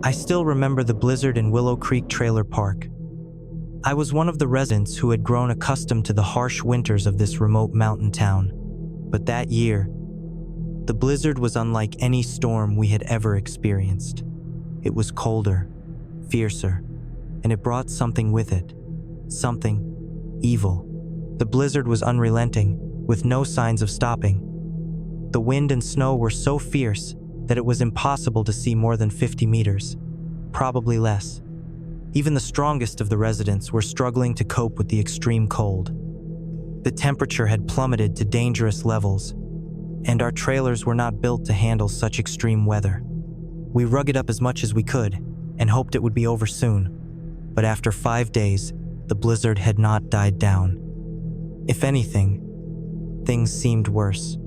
I still remember the blizzard in Willow Creek Trailer Park. I was one of the residents who had grown accustomed to the harsh winters of this remote mountain town. But that year, the blizzard was unlike any storm we had ever experienced. It was colder, fiercer, and it brought something with it. Something evil. The blizzard was unrelenting, with no signs of stopping. The wind and snow were so fierce that it was impossible to see more than 50 meters, probably less. Even the strongest of the residents were struggling to cope with the extreme cold. The temperature had plummeted to dangerous levels, and our trailers were not built to handle such extreme weather. We rugged up as much as we could and hoped it would be over soon, but after 5 days, the blizzard had not died down. If anything, things seemed worse.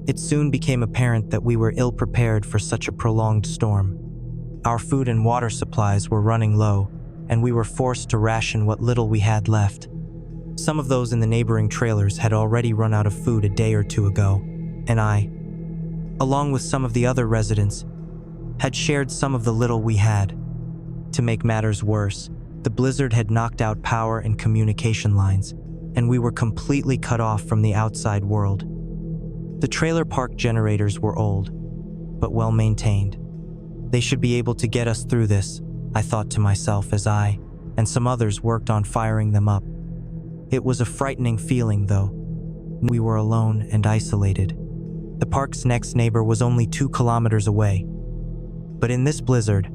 It soon became apparent that we were ill-prepared for such a prolonged storm. Our food and water supplies were running low, and we were forced to ration what little we had left. Some of those in the neighboring trailers had already run out of food a day or two ago, and I, along with some of the other residents, had shared some of the little we had. To make matters worse, the blizzard had knocked out power and communication lines, and we were completely cut off from the outside world. The trailer park generators were old, but well maintained. They should be able to get us through this, I thought to myself as I and some others worked on firing them up. It was a frightening feeling, though. We were alone and isolated. The park's next neighbor was only 2 kilometers away. But in this blizzard,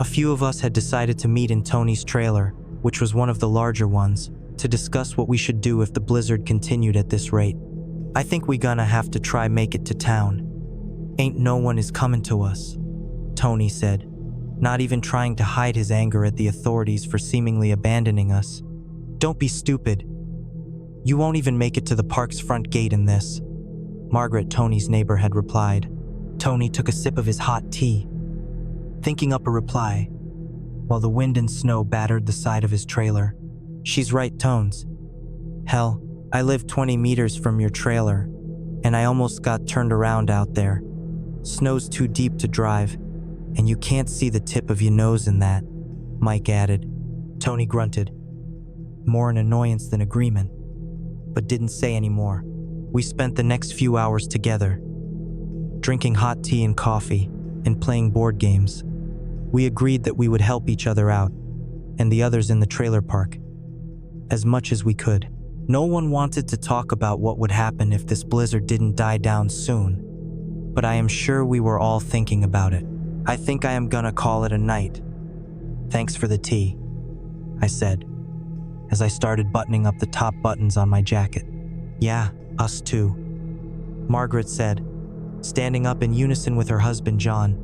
a few of us had decided to meet in Tony's trailer, which was one of the larger ones, to discuss what we should do if the blizzard continued at this rate. I think we gonna have to try make it to town. Ain't no one is coming to us, Tony said, not even trying to hide his anger at the authorities for seemingly abandoning us. Don't be stupid. You won't even make it to the park's front gate in this, Margaret, Tony's neighbor, had replied. Tony took a sip of his hot tea, thinking up a reply, while the wind and snow battered the side of his trailer. She's right, Tones. Hell, I live 20 meters from your trailer, and I almost got turned around out there. Snow's too deep to drive, and you can't see the tip of your nose in that, Mike added. Tony grunted, more in annoyance than agreement, but didn't say any more. We spent the next few hours together, drinking hot tea and coffee, and playing board games. We agreed that we would help each other out, and the others in the trailer park, as much as we could. No one wanted to talk about what would happen if this blizzard didn't die down soon, but I am sure we were all thinking about it. I think I am gonna call it a night. Thanks for the tea, I said, as I started buttoning up the top buttons on my jacket. Yeah, us too, Margaret said, standing up in unison with her husband John.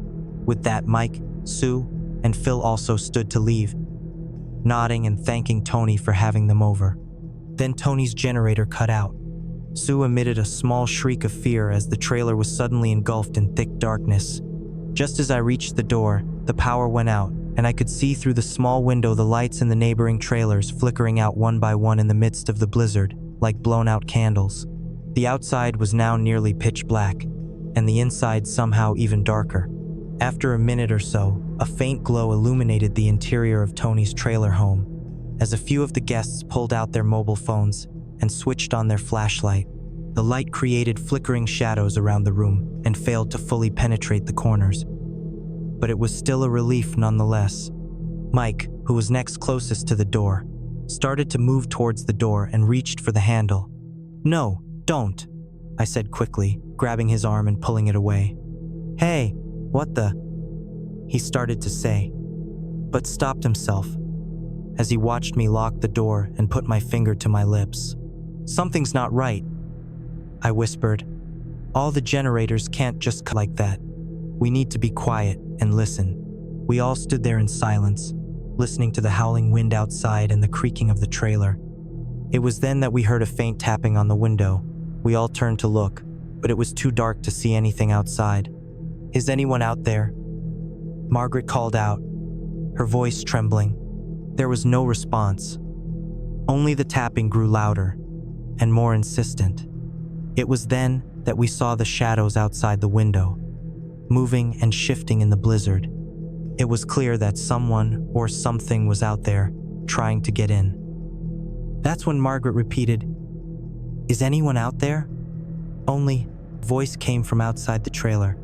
With that, Mike, Sue, and Phil also stood to leave, nodding and thanking Tony for having them over. Then Tony's generator cut out. Sue emitted a small shriek of fear as the trailer was suddenly engulfed in thick darkness. Just as I reached the door, the power went out, and I could see through the small window the lights in the neighboring trailers flickering out one by one in the midst of the blizzard, like blown-out candles. The outside was now nearly pitch black, and the inside somehow even darker. After a minute or so, a faint glow illuminated the interior of Tony's trailer home, as a few of the guests pulled out their mobile phones and switched on their flashlight. The light created flickering shadows around the room and failed to fully penetrate the corners. But it was still a relief nonetheless. Mike, who was next closest to the door, started to move towards the door and reached for the handle. No, don't, I said quickly, grabbing his arm and pulling it away. Hey, what the? He started to say, but stopped himself as he watched me lock the door and put my finger to my lips. Something's not right, I whispered. All the generators can't just cut like that. We need to be quiet and listen. We all stood there in silence, listening to the howling wind outside and the creaking of the trailer. It was then that we heard a faint tapping on the window. We all turned to look, but it was too dark to see anything outside. Is anyone out there? Margaret called out, her voice trembling. There was no response. Only the tapping grew louder and more insistent. It was then that we saw the shadows outside the window, moving and shifting in the blizzard. It was clear that someone or something was out there trying to get in. That's when Margaret repeated, "Is anyone out there?" Only voice came from outside the trailer.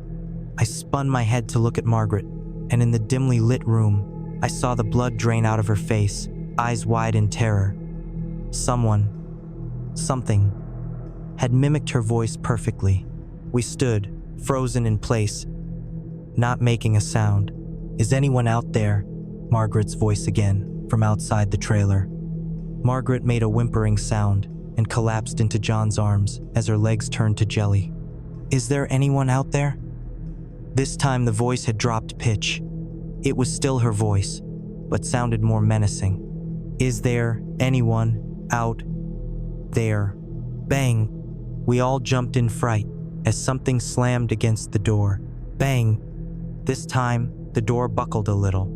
I spun my head to look at Margaret, and in the dimly lit room, I saw the blood drain out of her face, eyes wide in terror. Something, had mimicked her voice perfectly. We stood, frozen in place, not making a sound. "Is anyone out there?" Margaret's voice again, from outside the trailer. Margaret made a whimpering sound and collapsed into John's arms as her legs turned to jelly. "Is there anyone out there?" This time the voice had dropped pitch. It was still her voice, but sounded more menacing. "Is there anyone out there?" Bang! We all jumped in fright as something slammed against the door. Bang! This time, the door buckled a little.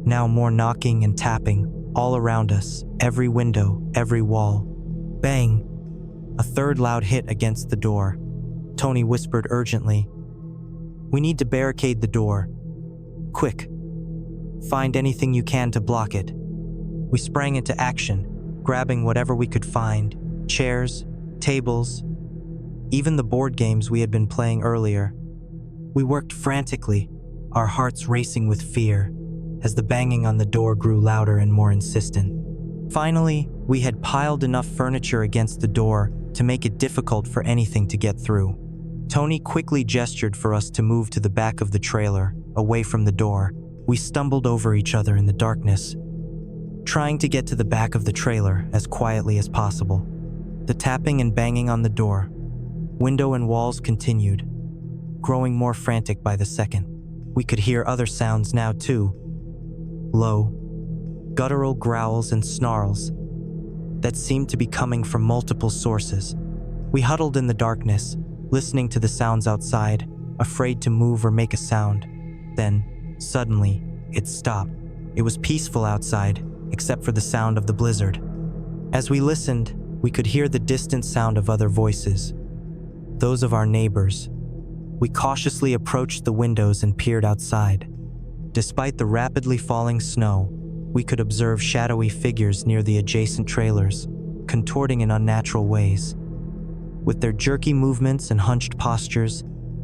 Now more knocking and tapping, all around us, every window, every wall. Bang! A third loud hit against the door. Tony whispered urgently, "We need to barricade the door. Quick. Find anything you can to block it." We sprang into action, grabbing whatever we could find, chairs, tables, even the board games we had been playing earlier. We worked frantically, our hearts racing with fear, as the banging on the door grew louder and more insistent. Finally, we had piled enough furniture against the door to make it difficult for anything to get through. Tony quickly gestured for us to move to the back of the trailer, away from the door. We stumbled over each other in the darkness, trying to get to the back of the trailer as quietly as possible. The tapping and banging on the door, window and walls continued, growing more frantic by the second. We could hear other sounds now too. Low, guttural growls and snarls that seemed to be coming from multiple sources. We huddled in the darkness, listening to the sounds outside, afraid to move or make a sound. Then, suddenly, it stopped. It was peaceful outside, except for the sound of the blizzard. As we listened, we could hear the distant sound of other voices, those of our neighbors. We cautiously approached the windows and peered outside. Despite the rapidly falling snow, we could observe shadowy figures near the adjacent trailers, contorting in unnatural ways. With their jerky movements and hunched postures,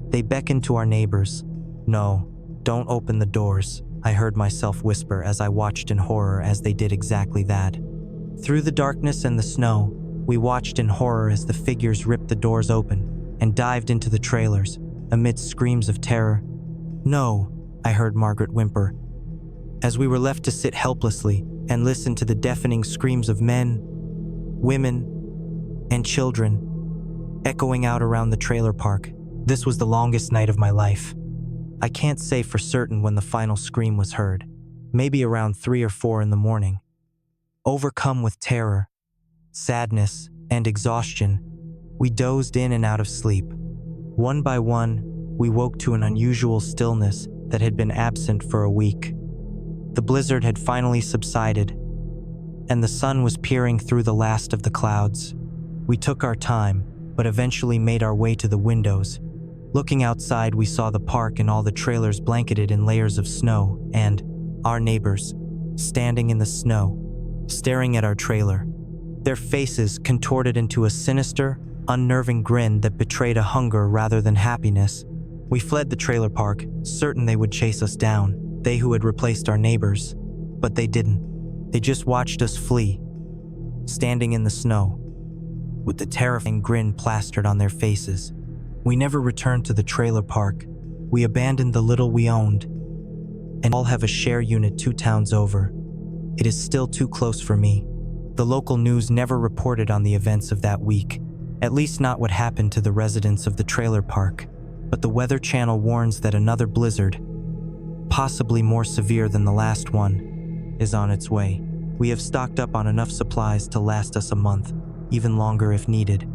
they beckoned to our neighbors. "No, don't open the doors," I heard myself whisper as I watched in horror as they did exactly that. Through the darkness and the snow, we watched in horror as the figures ripped the doors open and dived into the trailers, amidst screams of terror. "No," I heard Margaret whimper, as we were left to sit helplessly and listen to the deafening screams of men, women, and children echoing out around the trailer park. This was the longest night of my life. I can't say for certain when the final scream was heard, maybe around 3 or 4 in the morning. Overcome with terror, sadness, and exhaustion, we dozed in and out of sleep. One by one, we woke to an unusual stillness that had been absent for a week. The blizzard had finally subsided, and the sun was peering through the last of the clouds. We took our time, but eventually made our way to the windows. Looking outside, we saw the park and all the trailers blanketed in layers of snow, and our neighbors, standing in the snow, staring at our trailer. Their faces contorted into a sinister, unnerving grin that betrayed a hunger rather than happiness. We fled the trailer park, certain they would chase us down, they who had replaced our neighbors. But they didn't. They just watched us flee, standing in the snow, with the terrifying grin plastered on their faces. We never returned to the trailer park. We abandoned the little we owned, and all have a share unit 2 towns over. It is still too close for me. The local news never reported on the events of that week, at least not what happened to the residents of the trailer park. But the Weather Channel warns that another blizzard, possibly more severe than the last one, is on its way. We have stocked up on enough supplies to last us a month, even longer if needed.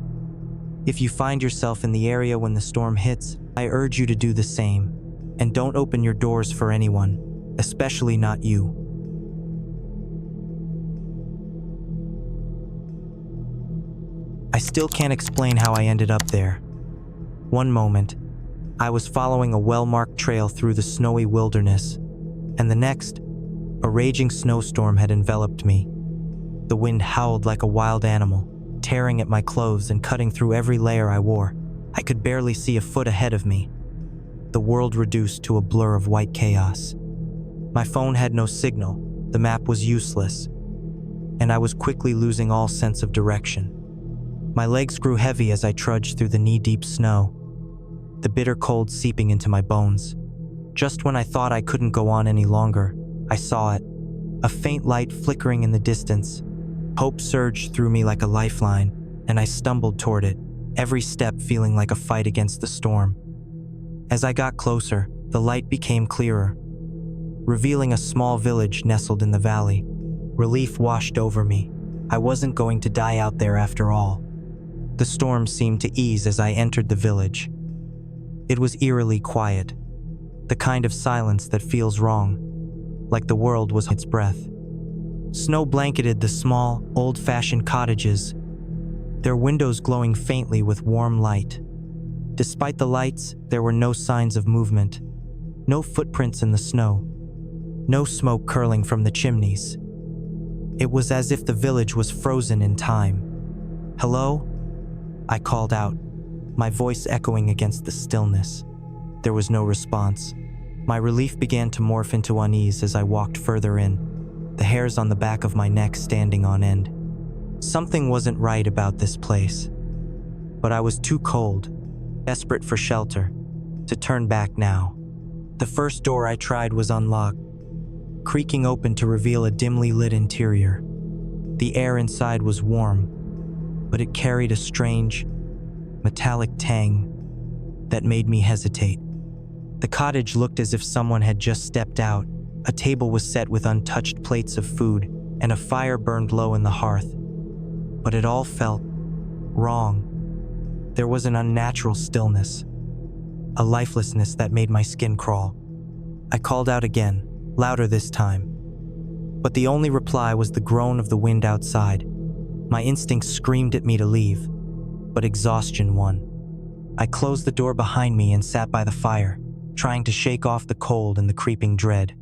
If you find yourself in the area when the storm hits, I urge you to do the same, and don't open your doors for anyone, especially not you. I still can't explain how I ended up there. One moment, I was following a well-marked trail through the snowy wilderness. And the next, a raging snowstorm had enveloped me. The wind howled like a wild animal, tearing at my clothes and cutting through every layer I wore. I could barely see a foot ahead of me, the world reduced to a blur of white chaos. My phone had no signal, the map was useless, and I was quickly losing all sense of direction. My legs grew heavy as I trudged through the knee-deep snow, the bitter cold seeping into my bones. Just when I thought I couldn't go on any longer, I saw it, a faint light flickering in the distance. Hope surged through me like a lifeline, and I stumbled toward it, every step feeling like a fight against the storm. As I got closer, the light became clearer, revealing a small village nestled in the valley. Relief washed over me. I wasn't going to die out there after all. The storm seemed to ease as I entered the village. It was eerily quiet, the kind of silence that feels wrong, like the world was its breath. Snow blanketed the small, old-fashioned cottages, their windows glowing faintly with warm light. Despite the lights, there were no signs of movement, no footprints in the snow, no smoke curling from the chimneys. It was as if the village was frozen in time. "Hello?" I called out, my voice echoing against the stillness. There was no response. My relief began to morph into unease as I walked further in, the hairs on the back of my neck standing on end. Something wasn't right about this place, but I was too cold, desperate for shelter, to turn back now. The first door I tried was unlocked, creaking open to reveal a dimly lit interior. The air inside was warm, but it carried a strange, metallic tang that made me hesitate. The cottage looked as if someone had just stepped out. A table was set with untouched plates of food, and a fire burned low in the hearth. But it all felt wrong. There was an unnatural stillness, a lifelessness that made my skin crawl. I called out again, louder this time. But the only reply was the groan of the wind outside. My instincts screamed at me to leave, but exhaustion won. I closed the door behind me and sat by the fire, trying to shake off the cold and the creeping dread.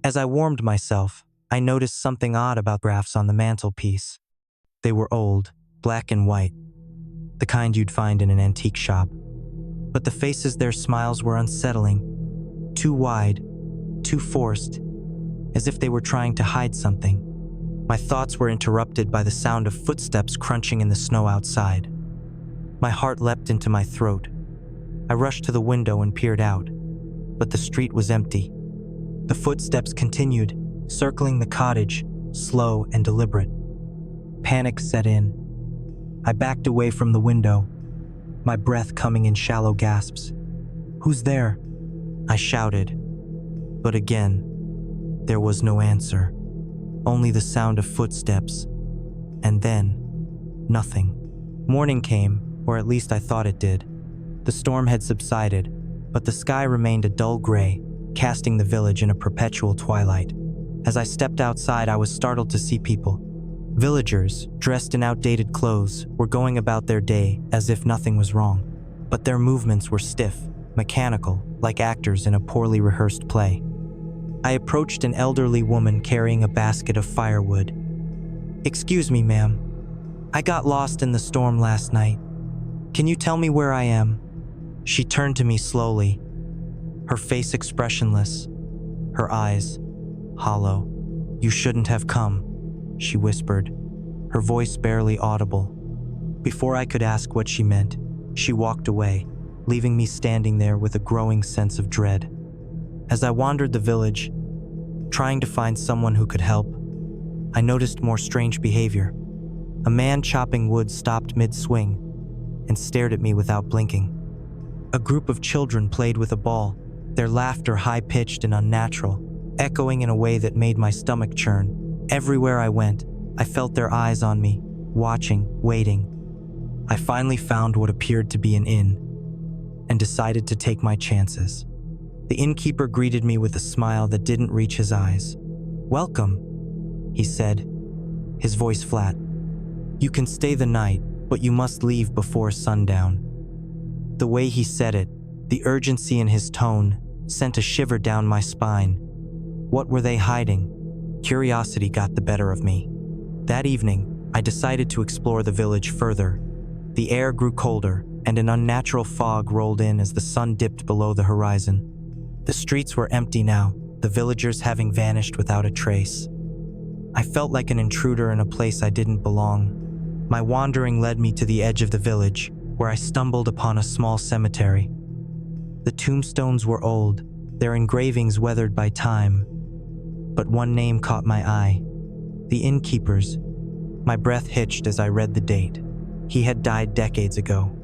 As I warmed myself, I noticed something odd about graphs on the mantelpiece. They were old, black and white, the kind you'd find in an antique shop. But the faces, their smiles were unsettling, too wide, too forced, as if they were trying to hide something. My thoughts were interrupted by the sound of footsteps crunching in the snow outside. My heart leapt into my throat. I rushed to the window and peered out, but the street was empty. The footsteps continued, circling the cottage, slow and deliberate. Panic set in. I backed away from the window, my breath coming in shallow gasps. "Who's there?" I shouted. But again, there was no answer. Only the sound of footsteps. And then, nothing. Morning came, or at least I thought it did. The storm had subsided, but the sky remained a dull gray, casting the village in a perpetual twilight. As I stepped outside, I was startled to see people. Villagers, dressed in outdated clothes, were going about their day as if nothing was wrong. But their movements were stiff, mechanical, like actors in a poorly rehearsed play. I approached an elderly woman carrying a basket of firewood. "Excuse me, ma'am. I got lost in the storm last night. Can you tell me where I am?" She turned to me slowly, her face expressionless, her eyes hollow. "You shouldn't have come," she whispered, her voice barely audible. Before I could ask what she meant, she walked away, leaving me standing there with a growing sense of dread. As I wandered the village, trying to find someone who could help, I noticed more strange behavior. A man chopping wood stopped mid-swing and stared at me without blinking. A group of children played with a ball, their laughter high-pitched and unnatural, echoing in a way that made my stomach churn. Everywhere I went, I felt their eyes on me, watching, waiting. I finally found what appeared to be an inn, and decided to take my chances. The innkeeper greeted me with a smile that didn't reach his eyes. "Welcome," he said, his voice flat. "You can stay the night, but you must leave before sundown." The way he said it, the urgency in his tone, sent a shiver down my spine. What were they hiding? Curiosity got the better of me. That evening, I decided to explore the village further. The air grew colder, and an unnatural fog rolled in as the sun dipped below the horizon. The streets were empty now, the villagers having vanished without a trace. I felt like an intruder in a place I didn't belong. My wandering led me to the edge of the village, where I stumbled upon a small cemetery. The tombstones were old, their engravings weathered by time. But one name caught my eye. The innkeeper's. My breath hitched as I read the date. He had died decades ago.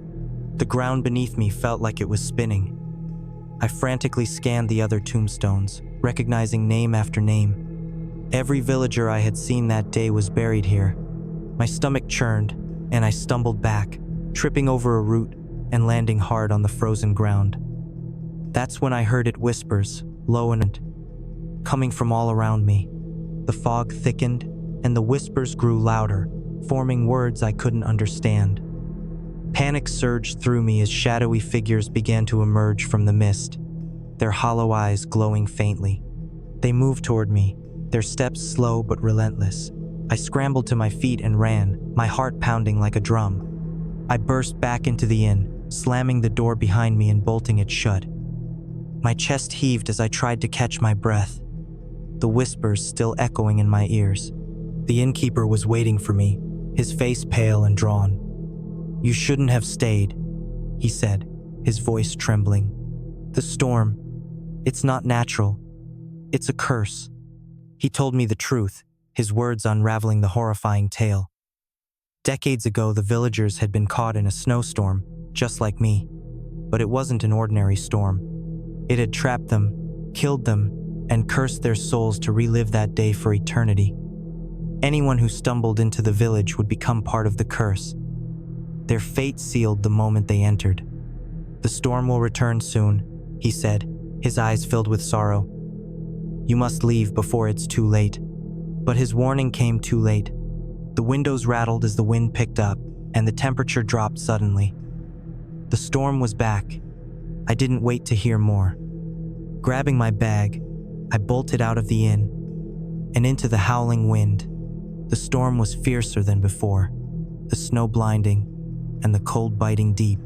The ground beneath me felt like it was spinning. I frantically scanned the other tombstones, recognizing name after name. Every villager I had seen that day was buried here. My stomach churned, and I stumbled back, tripping over a root and landing hard on the frozen ground. That's when I heard it whispers, low and coming from all around me. The fog thickened, and the whispers grew louder, forming words I couldn't understand. Panic surged through me as shadowy figures began to emerge from the mist, their hollow eyes glowing faintly. They moved toward me, their steps slow but relentless. I scrambled to my feet and ran, my heart pounding like a drum. I burst back into the inn, slamming the door behind me and bolting it shut. My chest heaved as I tried to catch my breath, the whispers still echoing in my ears. The innkeeper was waiting for me, his face pale and drawn. "You shouldn't have stayed," he said, his voice trembling. "The storm, it's not natural. It's a curse." He told me the truth, his words unraveling the horrifying tale. Decades ago, the villagers had been caught in a snowstorm, just like me. But it wasn't an ordinary storm. It had trapped them, killed them, and cursed their souls to relive that day for eternity. Anyone who stumbled into the village would become part of the curse. Their fate sealed the moment they entered. "The storm will return soon," he said, his eyes filled with sorrow. "You must leave before it's too late." But his warning came too late. The windows rattled as the wind picked up, and the temperature dropped suddenly. The storm was back. I didn't wait to hear more. Grabbing my bag, I bolted out of the inn and into the howling wind. The storm was fiercer than before, the snow blinding and the cold biting deep.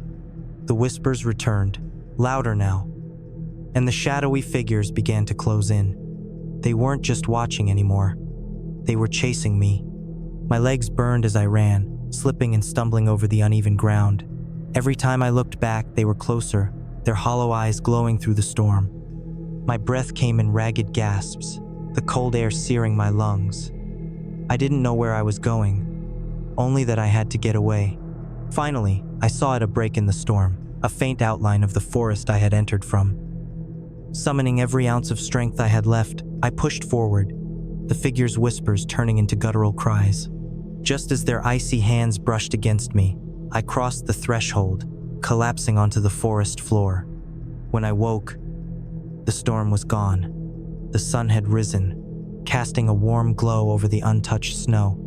The whispers returned, louder now, and the shadowy figures began to close in. They weren't just watching anymore. They were chasing me. My legs burned as I ran, slipping and stumbling over the uneven ground. Every time I looked back, they were closer, their hollow eyes glowing through the storm. My breath came in ragged gasps, the cold air searing my lungs. I didn't know where I was going, only that I had to get away. Finally, I saw at a break in the storm, a faint outline of the forest I had entered from. Summoning every ounce of strength I had left, I pushed forward, the figures' whispers turning into guttural cries. Just as their icy hands brushed against me, I crossed the threshold, collapsing onto the forest floor. When I woke, the storm was gone. The sun had risen, casting a warm glow over the untouched snow.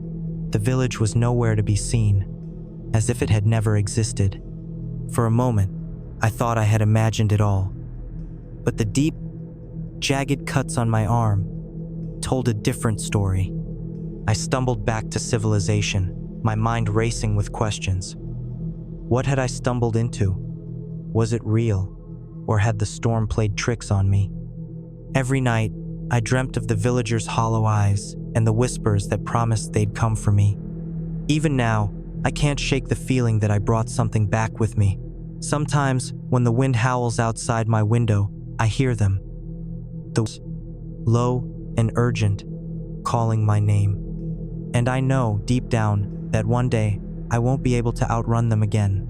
The village was nowhere to be seen, as if it had never existed. For a moment, I thought I had imagined it all. But the deep, jagged cuts on my arm told a different story. I stumbled back to civilization, my mind racing with questions. What had I stumbled into? Was it real, or had the storm played tricks on me? Every night, I dreamt of the villagers' hollow eyes and the whispers that promised they'd come for me. Even now, I can't shake the feeling that I brought something back with me. Sometimes, when the wind howls outside my window, I hear them. Those low and urgent, calling my name. And I know, deep down, that one day, I won't be able to outrun them again.